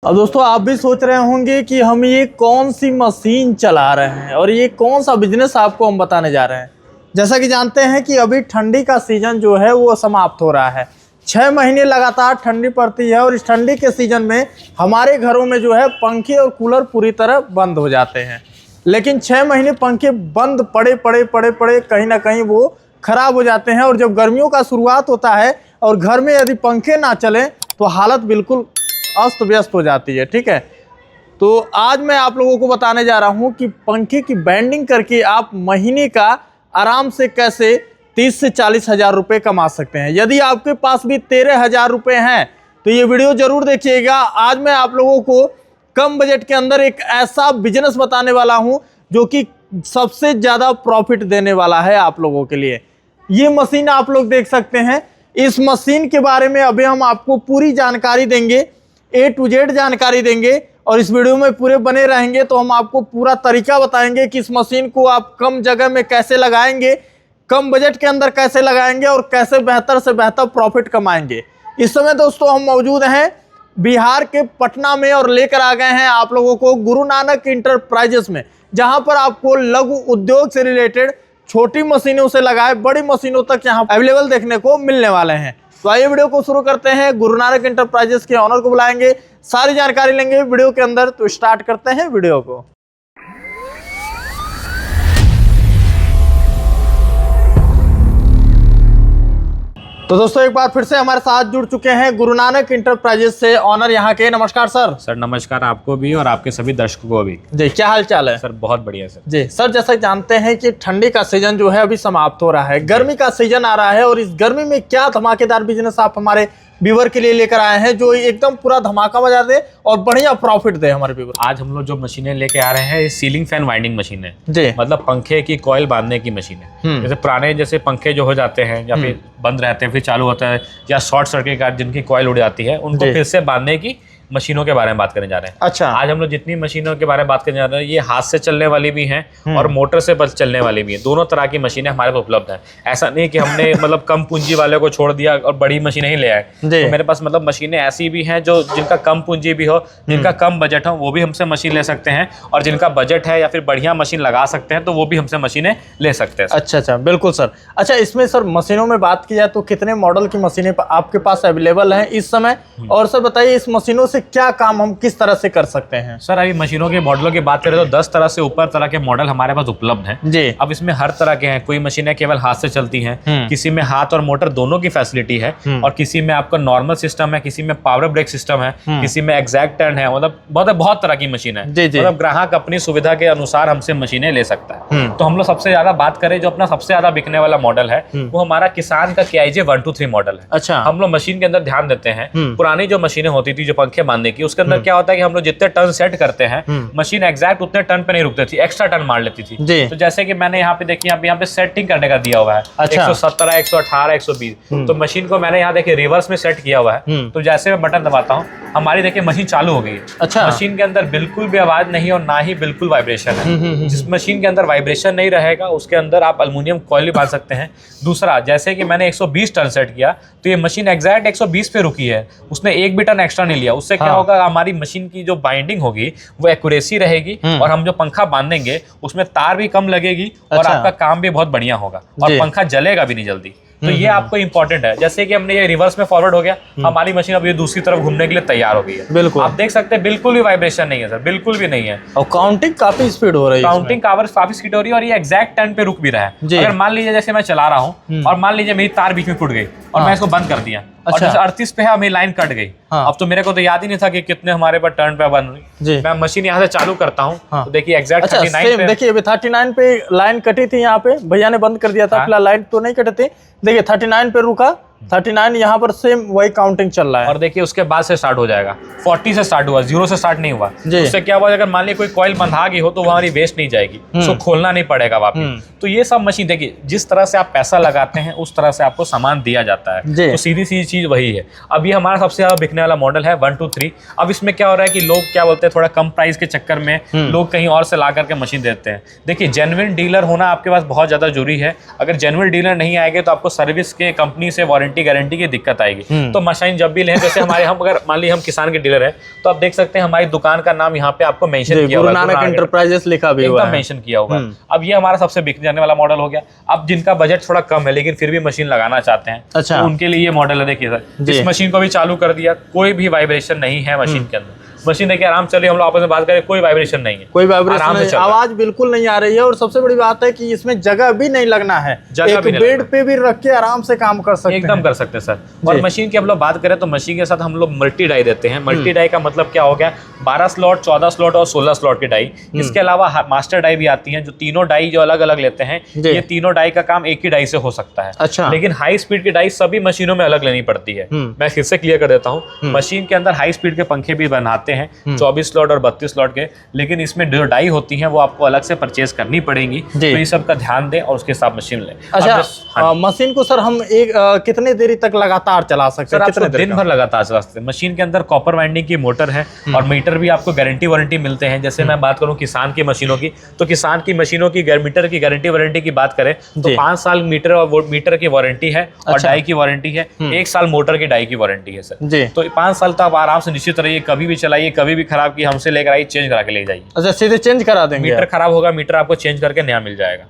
अब दोस्तों आप भी सोच रहे होंगे कि हम ये कौन सी मशीन चला रहे हैं और ये कौन सा बिजनेस आपको हम बताने जा रहे हैं। जैसा कि जानते हैं कि अभी ठंडी का सीजन जो है वो समाप्त हो रहा है। 6 महीने लगातार ठंडी पड़ती है और इस ठंडी के सीजन में हमारे घरों में जो है पंखे और कूलर पूरी तरह बंद हो जाते हैं। लेकिन 6 महीने पंखे बंद पड़े कहीं ना कहीं वो खराब हो जाते हैं और जब गर्मियों का शुरुआत होता है और घर में यदि पंखे ना चलें तो हालत बिल्कुल अस्त व्यस्त हो जाती है। ठीक है, तो आज मैं आप लोगों को बताने जा रहा हूं कि पंखे की बैंडिंग करके आप महीने का आराम से कैसे 30 से 40 हज़ार रुपये कमा सकते हैं। यदि आपके पास भी 13 हज़ार रुपये हैं तो ये वीडियो जरूर देखिएगा। आज मैं आप लोगों को कम बजट के अंदर एक ऐसा बिजनेस बताने वाला हूं जो कि सबसे ज़्यादा प्रॉफिट देने वाला है आप लोगों के लिए। ये मशीन आप लोग देख सकते हैं। इस मशीन के बारे में अभी हम आपको पूरी जानकारी देंगे, A to Z जानकारी देंगे और इस वीडियो में पूरे बने रहेंगे तो हम आपको पूरा तरीका बताएंगे कि इस मशीन को आप कम जगह में कैसे लगाएंगे, कम बजट के अंदर कैसे लगाएंगे और कैसे बेहतर से बेहतर प्रॉफिट कमाएंगे। इस समय दोस्तों हम मौजूद हैं बिहार के पटना में और लेकर आ गए हैं आप लोगों को गुरु नानक इंटरप्राइजेस में, जहां पर आपको लघु उद्योग से रिलेटेड छोटी मशीनों से लगाए बड़ी मशीनों तक यहाँ अवेलेबल देखने को मिलने वाले हैं। तो आइए वीडियो को शुरू करते हैं। गुरु नानक इंटरप्राइजेस के ऑनर को बुलाएंगे, सारी जानकारी लेंगे वीडियो के अंदर। तो स्टार्ट करते हैं वीडियो को। तो दोस्तों एक बार फिर से हमारे साथ जुड़ चुके हैं गुरु नानक इंटरप्राइजेस से ऑनर यहाँ के। नमस्कार सर। सर नमस्कार आपको भी और आपके सभी दर्शकों को भी। जी क्या हाल चाल है? सर बहुत बढ़िया सर। जी सर, जैसा जानते हैं कि ठंडी का सीजन जो है अभी समाप्त हो रहा है, गर्मी का सीजन आ रहा है और इस गर्मी में क्या धमाकेदार बिजनेस आप हमारे व्यूअर के लिए लेकर आए हैं जो एकदम पूरा धमाका बजा दे और बढ़िया प्रॉफिट दे हमारे व्यूअर। आज हम लोग जो मशीनें लेके आ रहे हैं ये सीलिंग फैन वाइंडिंग मशीन है जी, मतलब पंखे की कॉइल बांधने की मशीन है। जैसे पुराने जैसे पंखे जो हो जाते हैं या फिर बंद रहते हैं फिर चालू होता है या शॉर्ट सर्किट के कारण जिनकी कॉइल उड़ जाती है उनको फिर से बांधने की मशीनों के बारे में बात करने जा रहे हैं। अच्छा, आज हम लोग जितनी मशीनों के बारे में बात करने जा रहे हैं ये हाथ से चलने वाली भी हैं और मोटर से बस चलने वाली भी हैं। दोनों तरह की मशीनें हमारे पास उपलब्ध हैं। ऐसा नहीं कि हमने मतलब कम पूंजी वाले को छोड़ दिया और बड़ी मशीनें ही ले आए। तो मेरे पास मतलब मशीनें ऐसी भी हैं जो जिनका कम पूंजी भी हो, जिनका कम बजट हो वो भी हमसे मशीन ले सकते हैं और जिनका बजट है या फिर बढ़िया मशीन लगा सकते हैं तो वो भी हमसे मशीनें ले सकते हैं। अच्छा बिल्कुल सर। अच्छा, इसमें सर मशीनों में बात की जाए तो कितने मॉडल की मशीनें आपके पास अवेलेबल हैं इस समय? और सर बताइए इस मशीनों से क्या काम हम किस तरह से कर सकते हैं? सर अभी मशीनों के मॉडलों की बात करें तो 10 तरह से ऊपर तरह के मॉडल हमारे पास उपलब्ध हैं जी। अब इसमें हर तरह के हैं। कोई मशीनें केवल हाथ से चलती हैं, किसी में हाथ और मोटर दोनों की फैसिलिटी है और किसी में आपका नॉर्मल सिस्टम है, किसी में पावर ब्रेक सिस्टम है, किसी में एग्जैक्ट टर्न है। मतलब बहुत तरह की मशीन है। मतलब ग्राहक अपनी सुविधा के अनुसार हमसे मशीनें ले सकता है। तो हम लोग सबसे ज्यादा बात करें जो अपना सबसे ज्यादा बिकने वाला मॉडल है वो हमारा किसान का KIJ 123 मॉडल है। अच्छा, हम लोग मशीन के अंदर ध्यान देते हैं। पुरानी जो मशीनें होती थी जो पंखे बांधने की उसके अंदर क्या होता है कि हम लोग जितने टर्न सेट करते हैं मशीन एग्जैक्ट उतने टर्न पे नहीं रुकती थी, एक्स्ट्रा टर्न मार लेती थी। तो जैसे कि मैंने यहाँ पे देखिए यहाँ पे सेटिंग करने का दिया हुआ है। अच्छा। 117, 118, 120। तो मशीन को मैंने यहाँ देखिए रिवर्स में सेट किया हुआ है। तो जैसे मैं बटन दबाता हूँ हमारी देखिए मशीन चालू हो गई है। अच्छा। मशीन के अंदर बिल्कुल भी आवाज नहीं और ना ही बिल्कुल वाइब्रेशन है। जिस मशीन के अंदर वाइब्रेशन नहीं रहेगा उसके अंदर आप एल्युमिनियम कॉइल बांध सकते हैं। दूसरा, जैसे कि मैंने 120 टर्न सेट किया तो ये मशीन एग्जैक्ट 120 पे रुकी है, उसने एक भी टर्न एक्स्ट्रा नहीं लिया। उससे क्या होगा हमारी मशीन की जो बाइंडिंग होगी वो एक्यूरेसी रहेगी और हम जो पंखा बांधेंगे उसमें तार भी कम लगेगी और आपका काम भी बहुत बढ़िया होगा और पंखा जलेगा भी नहीं जल्दी। तो ये आपको इंपॉर्टेंट है। जैसे कि हमने ये रिवर्स में फॉरवर्ड हो गया, हमारी मशीन अब ये दूसरी तरफ घूमने के लिए तैयार हो गई है। बिल्कुल आप देख सकते हैं बिल्कुल भी वाइब्रेशन नहीं है सर, बिल्कुल भी नहीं है। और काउंटिंग काफी स्पीड हो रही है। काउंटिंग काफी स्पीड हो रही है और ये एग्जैक्ट टर्न पे रुक भी रहा है। अगर मान लीजिए जैसे मैं चला रहा हूँ और मान लीजिए मेरी तार बीच में टूट गई और मैं इसको बंद कर दिया और जैसे 38 पे है मेरी लाइन कट गई। अब तो मेरे को तो याद ही नहीं था कि कितने हमारे पास टर्न पे बन रही। मैं मशीन यहाँ से चालू करता हूँ तो देखिए एग्जैक्ट 39 पे देखिए 39 पे लाइन कटी थी। यहाँ पे भैया ने बंद कर दिया था, फिलहाल लाइन तो नहीं कटी थी। देखिए 39 पे रुका, 39 यहाँ पर सेम वही काउंटिंग चल रहा है और देखिए उसके बाद से स्टार्ट हो जाएगा। 40 से स्टार्ट हुआ, 0 से स्टार्ट नहीं हुआ। उससे क्या हुआ अगर मान ली कोई कॉइल बंधा गई हो तो वो हमारी वेस्ट नहीं जाएगी, उसको खोलना नहीं पड़ेगा वापस। तो ये सब मशीन देखिए जिस तरह से आप पैसा लगाते हैं उस तरह से आपको सामान दिया जाता है। तो सीधी सी चीज वही है। अब ये हमारा सबसे ज्यादा बिकने वाला मॉडल है 123। अब इसमें क्या हो रहा है कि लोग क्या बोलते हैं थोड़ा कम प्राइस के चक्कर में लोग कहीं और से ला करके मशीन देते हैं। देखिए जेन्युइन डीलर होना आपके पास बहुत ज्यादा जरूरी है। अगर जेन्युइन डीलर नहीं आएंगे तो आपको सर्विस के कंपनी से वारंटी वारंटी गारंटी की दिक्कत आएगी। तो मशीन जब भी लें, जैसे हमारे हम अगर मान ली हम किसान के डीलर है, तो आप देख सकते हैं हमारी दुकान का नाम यहाँ पे आपको मेंशन किया हुआ है, गुरु नानक एंटरप्राइजेस लिखा भी हुआ है, एकदम मेंशन किया हुआ है। अब ये हमारा सबसे बिकने जाने वाला मॉडल हो गया। अब जिनका बजट थोड़ा कम है लेकिन फिर भी मशीन लगाना चाहते हैं, अच्छा, तो उनके लिए ये मॉडल है। देखिए सर, इस मशीन को भी चालू कर दिया, कोई भी वाइब्रेशन नहीं है मशीन के अंदर। मशीन देखिए आराम चलिए, हम लोग आपस में बात करें, कोई वाइब्रेशन नहीं है, कोई वाइब्रेशन नहीं, आवाज बिल्कुल नहीं आ रही है। और सबसे बड़ी बात है कि इसमें जगह भी नहीं लगना है, एक बेड पे भी रख के आराम से काम कर सकते हैं, एकदम कर सकते हैं सर। और मशीन की हम लोग बात करें तो मशीन के साथ हम लोग मल्टी डाई देते हैं। मल्टी डाई का मतलब क्या हो गया, 12 स्लॉट, 14 स्लॉट और 16 स्लॉट की डाई। इसके अलावा मास्टर डाई भी आती है, जो तीनों डाई जो अलग अलग लेते हैं, ये तीनों डाई का काम एक ही डाई से हो सकता है। अच्छा, लेकिन हाई स्पीड की डाई सभी मशीनों में अलग लेनी पड़ती है। मैं फिर से क्लियर कर देता हूँ, मशीन के अंदर हाई स्पीड के पंखे भी बनाते हैं 24 स्लॉट और 32 स्लॉट के, लेकिन इसमें जो डाई होती है वो आपको अलग से परचेज करनी पड़ेगी। तो ये सब का ध्यान दें और उसके साथ मशीन लें। अच्छा, मशीन को सर हम एक कितने देरी तक लगातार चला सकते हैं? कितने दिन भर लगातार चला सकते हैं। मशीन के अंदर कॉपर वाइंडिंग की मोटर है और मीटर भी आपको गारंटी वारंटी मिलते हैं। जैसे मैं बात करूं किसान की मशीनों की, तो किसान की मशीनों की मीटर की गारंटी वारंटी की बात करें तो 5 साल मीटर और मीटर की वारंटी है और डाई की वारंटी है, 1 साल मोटर की डाई की वारंटी है सर। तो 5 साल तक आप आराम से निश्चित रहिए, कभी भी चलाइए, कभी भी खराब की हमसे लेकर आइए, चेंज करा के ले जाइए। अच्छा, सीधे चेंज करा देंगे? मीटर खराब होगा, मीटर आपको चेंज करके नया मिल जाएगा।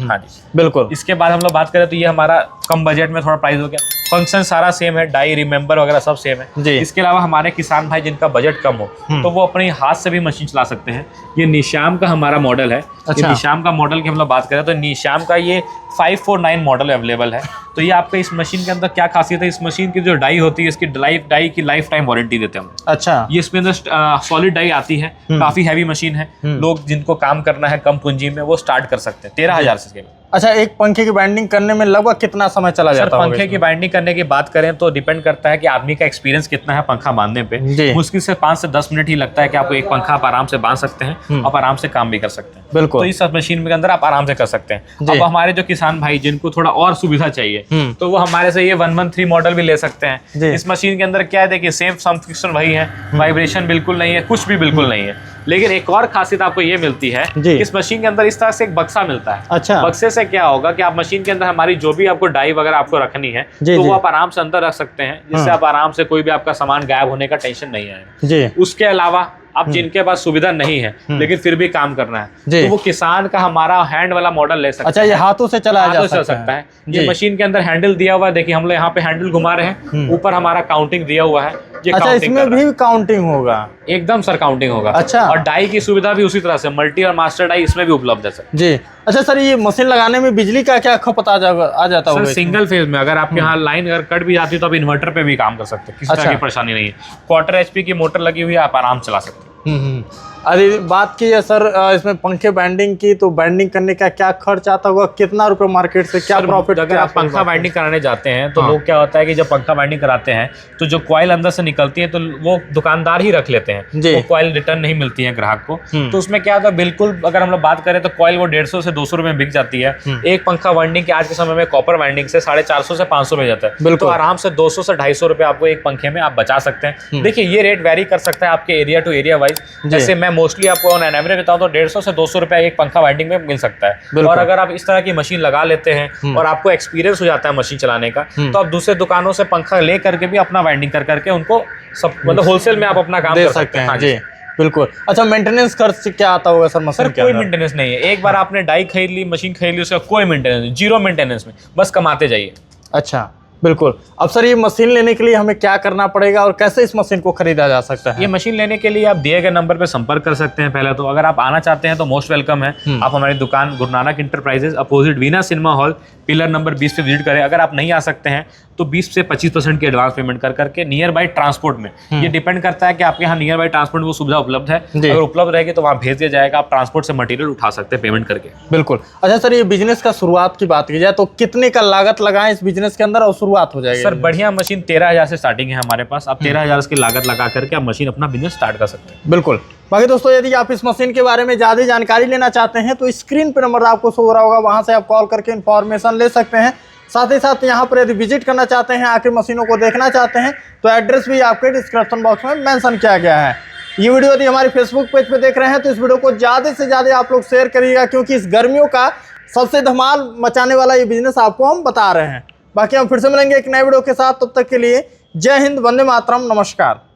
हाँ जी, बिल्कुल। इसके बाद हम लोग बात करें तो ये हमारा कम बजट में थोड़ा प्राइस हो गया। फंक्शन सारा सेम है, डाई रिमेंबर वगैरह सब सेम है। इसके अलावा हमारे किसान भाई जिनका बजट कम हो तो वो अपने हाथ से भी मशीन चला सकते हैं। ये निशाम का हमारा मॉडल है। अच्छा, निशाम का मॉडल की हम लोग बात करें तो निशाम का ये 549 मॉडल अवेलेबल है। तो ये आपका इस मशीन के अंदर क्या खासियत है, इस मशीन की जो डाई होती है इसकी डाई की लाइफ टाइम वारंटी देते हैं हम। अच्छा, ये इसमें अंदर सॉलिड डाई आती है, काफी हैवी मशीन है। लोग जिनको काम करना है कम पूंजी में वो स्टार्ट कर सकते हैं 13,000 से। अच्छा, एक पंखे की बाइंडिंग करने में लगभग कितना समय चला जाता है? पंखे की बाइंडिंग करने की बात करें तो डिपेंड करता है कि आदमी का एक्सपीरियंस कितना है पंखा बांधने पे। मुश्किल से 5 से 10 मिनट ही लगता है कि आपको एक पंखा आप आराम से बांध सकते हैं, आप आराम से काम भी कर सकते हैं। बिल्कुल, तो इस मशीन के अंदर आप आराम से कर सकते हैं। अब हमारे जो किसान भाई जिनको थोड़ा और सुविधा चाहिए तो वो हमारे से ये 113 मॉडल भी ले सकते हैं। इस मशीन के अंदर क्या है, देखिए सेम फंक्शन वही है, वाइब्रेशन बिल्कुल नहीं है, कुछ भी बिल्कुल नहीं है। लेकिन एक और खासियत आपको ये मिलती है, इस मशीन के अंदर इस तरह से एक बक्सा मिलता है। अच्छा, बक्से से क्या होगा कि आप मशीन के अंदर हमारी जो भी आपको डाई वगैरह आपको रखनी है तो वो आप आराम से अंदर रख सकते हैं, जिससे आप आराम से कोई भी आपका सामान गायब होने का टेंशन नहीं आएगा। उसके अलावा अब जिनके पास सुविधा नहीं है लेकिन फिर भी काम करना है तो वो किसान का हमारा हैंड वाला मॉडल ले सकते हैं। अच्छा, ये हाथों से चलाया जा सकता है। ये मशीन के अंदर हैंडल दिया हुआ है, देखिए हम लोग यहाँ पे हैंडल घुमा रहे हैं, ऊपर हमारा काउंटिंग दिया हुआ है। ये अच्छा, इसमें भी काउंटिंग होगा? एकदम सर, काउंटिंग होगा। अच्छा, और डाई की सुविधा भी उसी तरह से, मल्टी और मास्टर डाई इसमें भी उपलब्ध है सर जी। अच्छा सर, ये मशीन लगाने में बिजली का क्या खपत आ जाता होगा? सिंगल फेज में अगर आपके यहाँ लाइन अगर कट भी जाती है तो आप इन्वर्टर पे भी काम कर सकते हैं, किसी तरह की परेशानी नहीं है। 1/4 HP की मोटर लगी हुई है, आप आराम चला सकते हैं। अरे बात की है सर इसमें पंखे बाइंडिंग की, तो बाइंडिंग करने का क्या खर्च आता होगा, कितना रुपए मार्केट से क्या प्रॉफिट? अगर आप पंखा बाइंडिंग कराने जाते हैं तो लोग क्या होता है कि जब पंखा बाइंडिंग कराते हैं तो जो कॉइल अंदर से निकलती है तो वो दुकानदार ही रख लेते हैं, वो कॉइल रिटर्न नहीं मिलती है ग्राहक को। तो उसमें क्या होता है, बिल्कुल अगर हम लोग बात करें तो कॉइल वो 150 से 200 रुपए में बिक जाती है। एक पंखा बाइंडिंग के आज के समय में कॉपर बाइंडिंग से 450 से 500 रुपए जाता है। तो आराम से 200 से 250 रुपए आपको एक पंखे में आप बचा सकते हैं। देखिए ये रेट वेरी कर सकता है आपके एरिया टू एरिया वाइज। जैसे मैं मोस्टली आपको ऑन एवरेज बताऊं तो 150 से 200 रुपए एक पंखा वाइंडिंग में मिल सकता है। और अगर आप इस तरह की मशीन लगा लेते हैं और आपको एक्सपीरियंस हो जाता है मशीन चलाने का, तो आप दूसरे दुकानों से पंखा ले करके भी अपना वाइंडिंग कर करके उनको सब मतलब होलसेल में आप अपना काम कर सकते हैं। जी बिल्कुल। अच्छा, मेंटेनेंस खर्च क्या आता होगा सर मशीन के? कोई मेंटेनेंस नहीं है। एक बार आपने डाई खरीद ली, मशीन खरीद ली, उसका कोई मेंटेनेंस नहीं, 0 मेंटेनेंस में बस कमाते जाइए। अच्छा, बिल्कुल। अब सर ये मशीन लेने के लिए हमें क्या करना पड़ेगा और कैसे इस मशीन को खरीदा जा सकता है? ये मशीन लेने के लिए आप दिए गए नंबर पे संपर्क कर सकते हैं। पहले तो अगर आप आना चाहते हैं तो मोस्ट वेलकम है। आप हमारी दुकान Guru Nanak enterprises opposite Veena cinema hall pillar number 20 पे विजिट करें। अगर आप नहीं आ सकते हैं तो 20 से 25% की एडवांस पेमेंट कर करके नियर बाई ट्रांसपोर्ट में, ये डिपेंड करता है कि आपके यहाँ नियर बाई ट्रांसपोर्ट वो सुविधा उपलब्ध है। अगर उपलब्ध रहेगी तो वहाँ भेज दिया जाएगा, आप ट्रांसपोर्ट से मटेरियल उठा सकते हैं पेमेंट करके। बिल्कुल। अच्छा सर, ये बिजनेस का शुरुआत की बात की जाए तो कितने का लागत लगाएं इस बिजनेस के अंदर और शुरुआत हो जाएगी? सर बढ़िया मशीन 13,000 से स्टार्टिंग है हमारे पास। आप 13,000 की लागत लगा करके आप मशीन अपना बिजनेस स्टार्ट कर सकते हैं। बिल्कुल। बाकी दोस्तों, यदि आप इस मशीन के बारे में ज़्यादा जानकारी लेना चाहते हैं तो स्क्रीन पर नंबर आपको शो हो रहा होगा, वहां से आप कॉल करके इन्फॉर्मेशन ले सकते हैं। साथ ही साथ यहाँ पर यदि विजिट करना चाहते हैं, आके मशीनों को देखना चाहते हैं तो एड्रेस भी आपके डिस्क्रिप्शन बॉक्स में मेंशन किया गया है। ये वीडियो यदि हमारे फेसबुक पेज पे देख रहे हैं तो इस वीडियो को ज़्यादा से ज़्यादा आप लोग शेयर करिएगा, क्योंकि इस गर्मियों का सबसे धमाल मचाने वाला ये बिजनेस आपको हम बता रहे हैं। बाकी हम फिर से मिलेंगे एक नए वीडियो के साथ, तब तक के लिए जय हिंद, वंदे मातरम, नमस्कार।